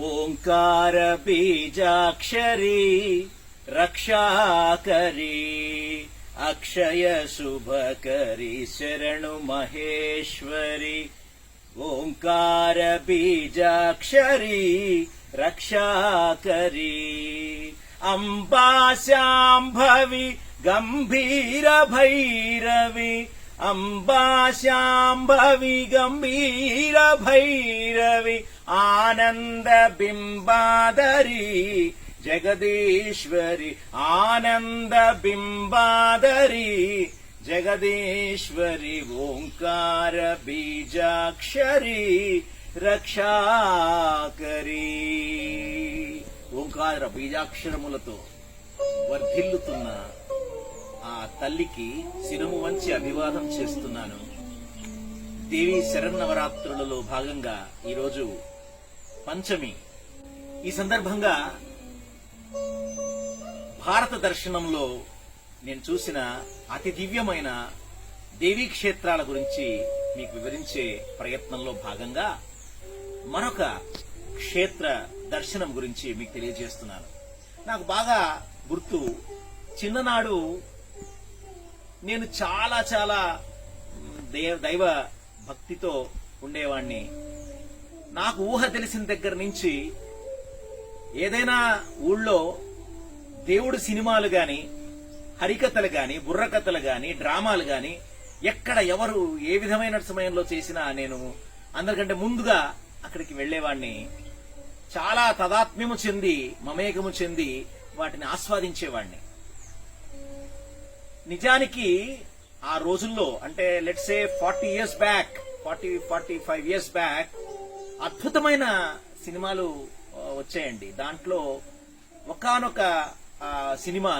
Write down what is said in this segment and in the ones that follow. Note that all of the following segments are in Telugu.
ఓంకార బీజాక్షరీ రక్షాకరీ అక్షయ శుభకరి శరణు మహేశ్వరి. ఓంకార బీజాక్షరీ రక్షాకరీ అంబా శాంభవి గంభీర భైరవి. అంబా శాంభవి గంభీర భైరవి ఆనంద బింబాదరి జగదీశ్వరి. ఆనంద బింబాదరి జగదీశ్వరి. ఓంకార బీజాక్షరి రక్షాకరి. ఓంకార బీజాక్షరములతో వర్ధిల్లుతున్న ఆ తల్లికి శిరము వంచి అభివాదం చేస్తున్నాను. దేవి శరన్నవరాత్రులలో భాగంగా ఈరోజు పంచమి. ఈ సందర్భంగా భారత దర్శనంలో నేను చూసిన అతి దివ్యమైన దేవీ క్షేత్రాల గురించి మీకు వివరించే ప్రయత్నంలో భాగంగా మరొక క్షేత్ర దర్శనం గురించి మీకు తెలియజేస్తున్నాను. నాకు బాగా గుర్తు, చిన్ననాడు నేను చాలా చాలా దైవ భక్తితో ఉండేవాణ్ణి. నాకు ఊహ తెలిసిన దగ్గర నుంచి ఏదైనా ఊళ్ళో దేవుడు సినిమాలు గాని, హరికథలు గాని, బుర్రకథలు గాని, డ్రామాలు గాని ఎక్కడ ఎవరు ఏ విధమైన సమయంలో చేసినా నేను అందరికంటే ముందుగా అక్కడికి వెళ్లేవాణ్ణి. చాలా తదాత్మ్యము చెంది, మమేకము చెంది వాటిని ఆస్వాదించేవాణ్ణి. నిజానికి ఆ రోజుల్లో, అంటే let's say 40 years back, 45 years back అద్భుతమైన సినిమాలు వచ్చాయండి. దాంట్లో ఒకానొక సినిమా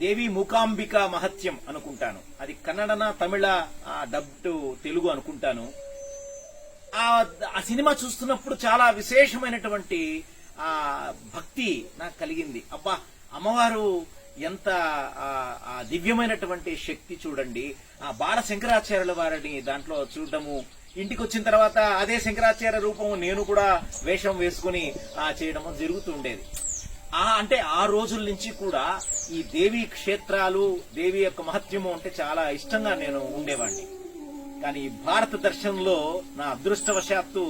దేవి మూకాంబిక మహత్యం అనుకుంటాను. అది కన్నడన తమిళ డబ్డ్ తెలుగు అనుకుంటాను. ఆ సినిమా చూస్తున్నప్పుడు చాలా విశేషమైనటువంటి భక్తి నాకు కలిగింది. అబ్బా, అమ్మవారు ఎంత దివ్యమైనటువంటి శక్తి చూడండి. ఆ బాల శంకరాచార్యుల వారిని దాంట్లో చూడటము, ఇంటికి వచ్చిన తర్వాత అదే శంకరాచార్య రూపము నేను కూడా వేషం వేసుకుని చేయడము జరుగుతుండేది. అంటే ఆ రోజుల నుంచి కూడా ఈ దేవీ క్షేత్రాలు, దేవి యొక్క మహత్యము అంటే చాలా ఇష్టంగా నేను ఉండేవాడిని. కానీ భారత దర్శనంలో నా అదృష్టవశాత్తు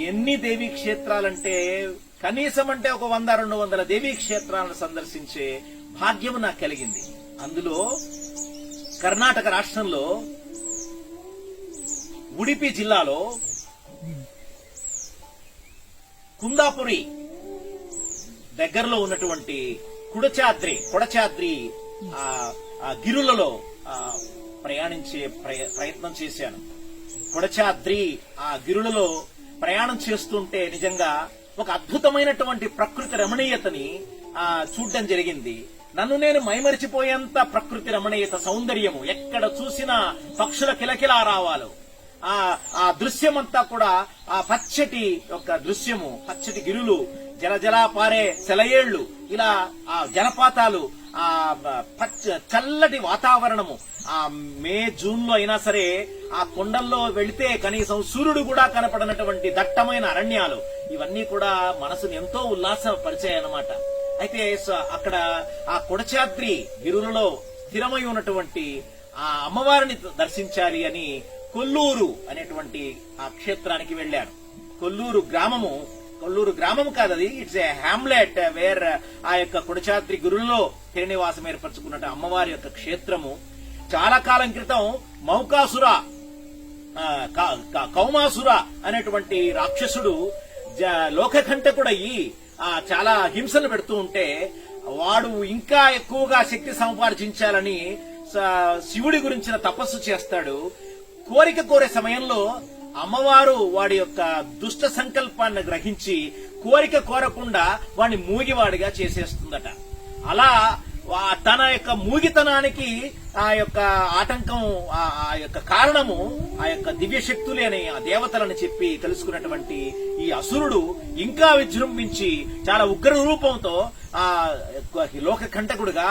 ఎన్ని దేవీ క్షేత్రాలంటే కనీసం అంటే ఒక 100-200 దేవీ క్షేత్రాలను సందర్శించే భాగ్యం నాకు కలిగింది. అందులో కర్ణాటక రాష్ట్రంలో ఉడిపి జిల్లాలో కుందాపురి దగ్గరలో ఉన్నటువంటి కొడచాద్రి గిరులలో ప్రయాణించే ప్రయత్నం చేశాను. కొడచాద్రి ఆ గిరులలో ప్రయాణం చేస్తుంటే నిజంగా ఒక అద్భుతమైనటువంటి ప్రకృతి రమణీయతని చూడడం జరిగింది. నన్ను నేను మైమరిచిపోయేంత ప్రకృతి రమణీయత, సౌందర్యము, ఎక్కడ చూసినా పక్షుల కిలకిలా రావాలు. ఆ దృశ్యమంతా కూడా ఆ పచ్చటి యొక్క దృశ్యము, పచ్చటి గిరులు, జలజలా పారే సెలయేళ్లు, ఇలా ఆ జలపాతాలు, ఆ చల్లటి వాతావరణము. ఆ మే జూన్ లో అయినా సరే ఆ కొండల్లో వెళితే కనీసం సూర్యుడు కూడా కనపడనటువంటి దట్టమైన అరణ్యాలు, ఇవన్నీ కూడా మనసును ఎంతో ఉల్లాసపరిచాయన్నమాట. అయితే అక్కడ ఆ కొడచాద్రి గిరులలో స్థిరమై ఉన్నటువంటి ఆ అమ్మవారిని దర్శించాలి అని కొల్లూరు అనేటువంటి ఆ క్షేత్రానికి వెళ్లాను. కొల్లూరు గ్రామము కాదది, ఇట్స్ ఏ హ్యామ్లెట్ వేర్ ఆ యొక్క కొడచాద్రి గురుల్లో శ్రీనివాసం ఏర్పరచుకున్న అమ్మవారి యొక్క క్షేత్రము. చాలా కాలం క్రితం కౌమాసుర అనేటువంటి రాక్షసుడు లోకకంటకుడయ్యి చాలా హింసలు పెడుతూ ఉంటే వాడు ఇంకా ఎక్కువగా శక్తి సంపార్జించాలని శివుడి గురించిన తపస్సు చేస్తాడు. కోరే సమయంలో అమ్మవారు వాడి యొక్క దుష్ట సంకల్పాన్ని గ్రహించి కోరిక కోరకుండా వాడిని మూగివాడిగా చేసేస్తుందట. అలా తన యొక్క మూగితనానికి ఆ యొక్క ఆటంకం, ఆ యొక్క కారణము ఆ యొక్క దివ్య శక్తులే అని ఆ దేవతలని చెప్పి తెలుసుకున్నటువంటి ఈ అసురుడు ఇంకా విజృంభించి చాలా ఉగ్ర రూపంతో ఆ లోక కంటకుడుగా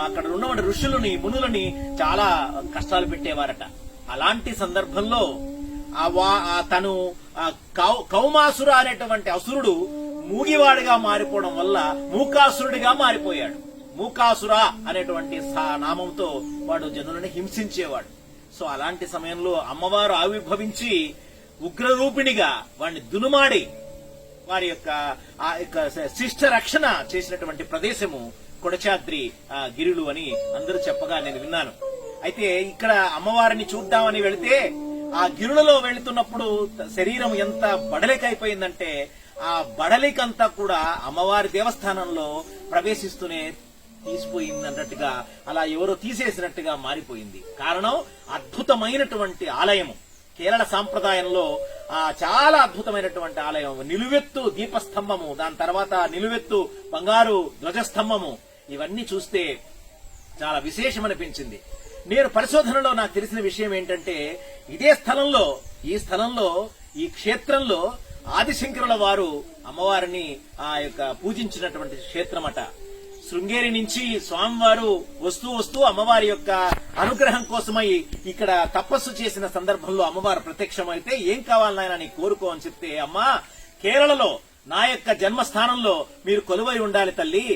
అక్కడ ఉన్నటువంటి ఋషులని, మునులని చాలా కష్టాలు పెట్టేవారట. అలాంటి సందర్భంలో తను కౌమాసుర అనేటువంటి అసురుడు మూగివాడిగా మారిపోవడం వల్ల మూకాసురుడిగా మారిపోయాడు. మూకాసుర అనేటువంటి నామంతో వాడు జనులను హింసించేవాడు. సో అలాంటి సమయంలో అమ్మవారు ఆవిర్భవించి ఉగ్రరూపిణిగా వాడిని దునుమాడి వారి యొక్క శిష్ట రక్షణ చేసినటువంటి ప్రదేశము కొడచాద్రి గిరులు అని అందరూ చెప్పగా నేను విన్నాను. అయితే ఇక్కడ అమ్మవారిని చూద్దామని వెళితే ఆ గిరులలో వెళుతున్నప్పుడు శరీరం ఎంత బడలికైపోయిందంటే ఆ బడలికంతా కూడా అమ్మవారి దేవస్థానంలో ప్రవేశిస్తూనే తీసిపోయింది అన్నట్టుగా, అలా ఎవరో తీసేసినట్టుగా మారిపోయింది. కారణం అద్భుతమైనటువంటి ఆలయము. కేరళ సాంప్రదాయంలో చాలా అద్భుతమైనటువంటి ఆలయం. నిలువెత్తు దీపస్తంభము, దాని తర్వాత నిలువెత్తు బంగారు ధ్వజస్తంభము, ఇవన్నీ చూస్తే చాలా విశేషమనిపించింది. నేను పరిశోధనలో నాకు తెలిసిన విషయం ఏంటంటే ఈ స్థలంలో ఈ క్షేత్రంలో ఆదిశంకరుల వారు అమ్మవారిని పూజించినటువంటి క్షేత్రమట. శృంగేరి నుంచి స్వామివారు వస్తూ అమ్మవారి యొక్క అనుగ్రహం కోసమై ఇక్కడ తపస్సు చేసిన సందర్భంలో అమ్మవారు ప్రత్యక్షమైతే ఏం కావాలి నాయనా నీకు కోరుకో అని చెప్తే, అమ్మా కేరళలో నా యొక్క జన్మస్థానంలో మీరు కొలువై ఉండాలి తల్లి,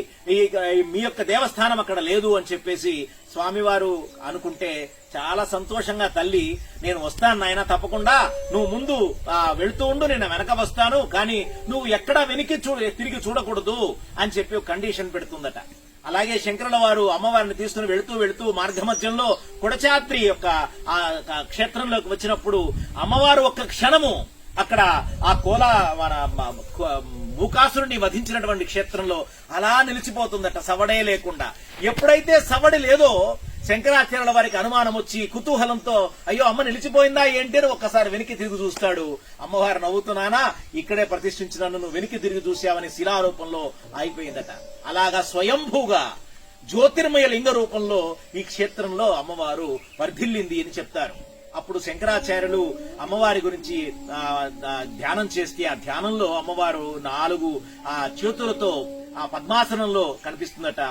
మీ యొక్క దేవస్థానం అక్కడ లేదు అని చెప్పేసి స్వామివారు అనుకుంటే చాలా సంతోషంగా తల్లి నేను వస్తాను నాయన తప్పకుండా, నువ్వు ముందు వెళుతూ ఉండు, నేను వెనక వస్తాను, కానీ నువ్వు ఎక్కడా వెనక్కి తిరిగి చూడకూడదు అని చెప్పి ఒక కండిషన్ పెడుతుందట. అలాగే శంకరుల వారు అమ్మవారిని తీసుకుని వెళుతూ మార్గమధ్యంలో కొడచాద్రి యొక్క క్షేత్రంలోకి వచ్చినప్పుడు అమ్మవారు ఒక్క క్షణము అక్కడ ఆ మూకాసురుని వధించినటువంటి క్షేత్రంలో అలా నిలిచిపోతుందట, సవడే లేకుండా. ఎప్పుడైతే సవడి లేదో శంకరాచార్యుల వారికి అనుమానం వచ్చి కుతూహలంతో అయ్యో అమ్మ నిలిచిపోయిందా ఏంటి అని ఒక్కసారి వెనక్కి తిరిగి చూస్తాడు. అమ్మవారు నవ్వుతున్నానా, ఇక్కడే ప్రతిష్ఠించిన నువ్వు వెనక్కి తిరిగి చూసావని శిలారూపంలో అయిపోయిందట. అలాగా స్వయంభూగా జ్యోతిర్మయ లింగ రూపంలో ఈ క్షేత్రంలో అమ్మవారు వర్ధిల్లింది అని చెప్తారు. అప్పుడు శంకరాచార్యులు అమ్మవారి గురించి ధ్యానం చేస్తే ఆ ధ్యానంలో అమ్మవారు 4 చేతులతో ఆ పద్మాసనంలో కనిపిస్తుందట.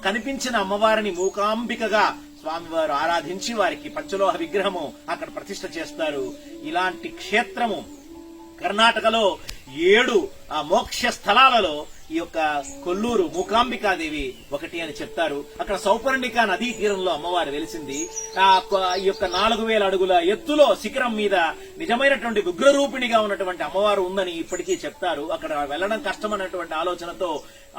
కనిపించిన అమ్మవారిని మూకాంబికగా స్వామివారు ఆరాధించి వారికి పంచలోహ విగ్రహము అక్కడ ప్రతిష్ఠ చేస్తారు. ఇలాంటి క్షేత్రము కర్ణాటకలో 7 మోక్ష స్థలాలలో ఈ యొక్క కొల్లూరు మూకాంబికాదేవి ఒకటి అని చెప్తారు. అక్కడ సౌపర్ణిక నదీ తీరంలో అమ్మవారు వెలిసింది. ఈ యొక్క 4000 అడుగుల ఎత్తులో శిఖరం మీద నిజమైనటువంటి ఉగ్రరూపిణిగా ఉన్నటువంటి అమ్మవారు ఉందని ఇప్పటికీ చెప్తారు. అక్కడ వెళ్లడం కష్టమన్నటువంటి ఆలోచనతో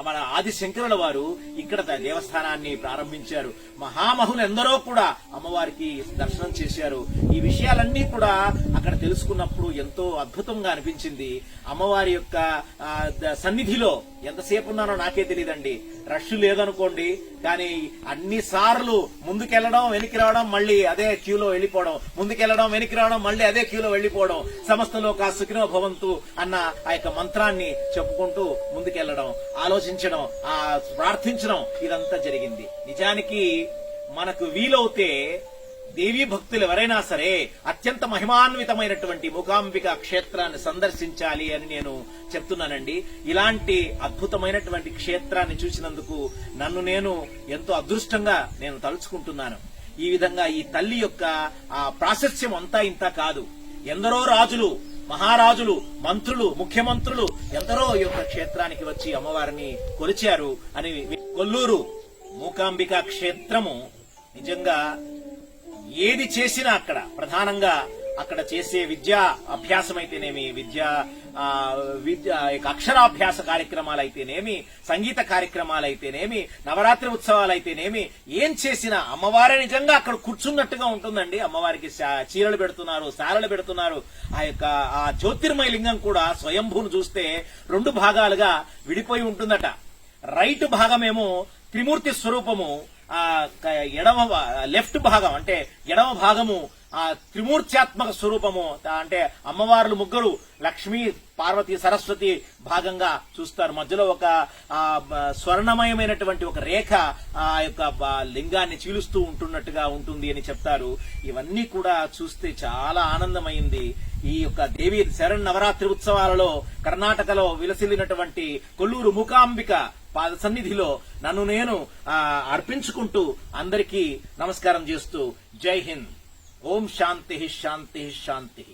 మన ఆదిశంకరుల వారు ఇక్కడ దేవస్థానాన్ని ప్రారంభించారు. మహామహులు ఎందరో కూడా అమ్మవారికి దర్శనం చేశారు. ఈ విషయాలన్నీ కూడా అక్కడ తెలుసుకున్నప్పుడు ఎంతో అద్భుతంగా అనిపించింది. అమ్మవారి యొక్క సన్నిధిలో ఎంతసేపు ఉన్నానో నాకే తెలియదండి. రష్ లేదనుకోండి, కానీ అన్ని సార్లు ముందుకెళ్లడం వెనక్కి రావడం మళ్ళీ అదే క్యూలో వెళ్లిపోవడం, ముందుకెళ్లడం వెనక్కి రావడం మళ్ళీ అదే క్యూలో వెళ్లిపోవడం, సమస్తలో సుఖినో భవంతు అన్న ఆ యొక్క మంత్రాన్ని చెప్పుకుంటూ ముందుకెళ్లడం, ఆలోచించడం, ప్రార్థించడం ఇదంతా జరిగింది. నిజానికి మనకు వీలవుతే దేవీ భక్తులు ఎవరైనా సరే అత్యంత మహిమాన్వితమైనటువంటి మూకాంబిక క్షేత్రాన్ని సందర్శించాలి అని నేను చెప్తున్నానండి. ఇలాంటి అద్భుతమైనటువంటి క్షేత్రాన్ని చూసినందుకు నన్ను నేను ఎంతో అదృష్టంగా నేను తలుచుకుంటున్నాను. ఈ విధంగా ఈ తల్లి యొక్క ప్రాశస్త్యం అంతా ఇంత కాదు. ఎందరో రాజులు, మహారాజులు, మంత్రులు, ముఖ్యమంత్రులు ఎందరో ఈ యొక్క క్షేత్రానికి వచ్చి అమ్మవారిని కొలిచారు అని. కొల్లూరు మూకాంబిక క్షేత్రము నిజంగా ఏది చేసినా అక్కడ ప్రధానంగా అక్కడ చేసే విద్యా అభ్యాసం అయితేనేమి, అక్షరాభ్యాస కార్యక్రమాలైతేనేమి, సంగీత కార్యక్రమాలైతేనేమి, నవరాత్రి ఉత్సవాలైతేనేమి, ఏం చేసినా అమ్మవారే నిజంగా అక్కడ కూర్చున్నట్టుగా ఉంటుందండి. అమ్మవారికి చీరలు పెడుతున్నారు, సారలు పెడుతున్నారు. ఆ జ్యోతిర్మయ లింగం కూడా స్వయంభూను చూస్తే 2 భాగాలుగా విడిపోయి ఉంటుందట. రైట్ భాగమేమో త్రిమూర్తి స్వరూపము, లెఫ్ట్ భాగం అంటే ఎడమ భాగము త్రిమూర్త్యాత్మక స్వరూపము. అంటే అమ్మవార్లు ముగ్గురు లక్ష్మీ, పార్వతి, సరస్వతి భాగంగా చూస్తారు. మధ్యలో ఒక స్వర్ణమయమైనటువంటి ఒక రేఖ ఆ యొక్క లింగాన్ని చీలుస్తూ ఉంటున్నట్టుగా ఉంటుంది అని చెప్తారు. ఇవన్నీ కూడా చూస్తే చాలా ఆనందమైంది. ఈ యొక్క దేవి శరణ్ నవరాత్రి ఉత్సవాలలో కర్ణాటకలో విలసిల్లినటువంటి కొల్లూరు మూకాంబిక పాద సన్నిధిలో నన్ను నేను అర్పించుకుంటూ అందరికీ నమస్కారం చేస్తూ జై హింద్. ఓం శాంతి శాంతి శాంతి.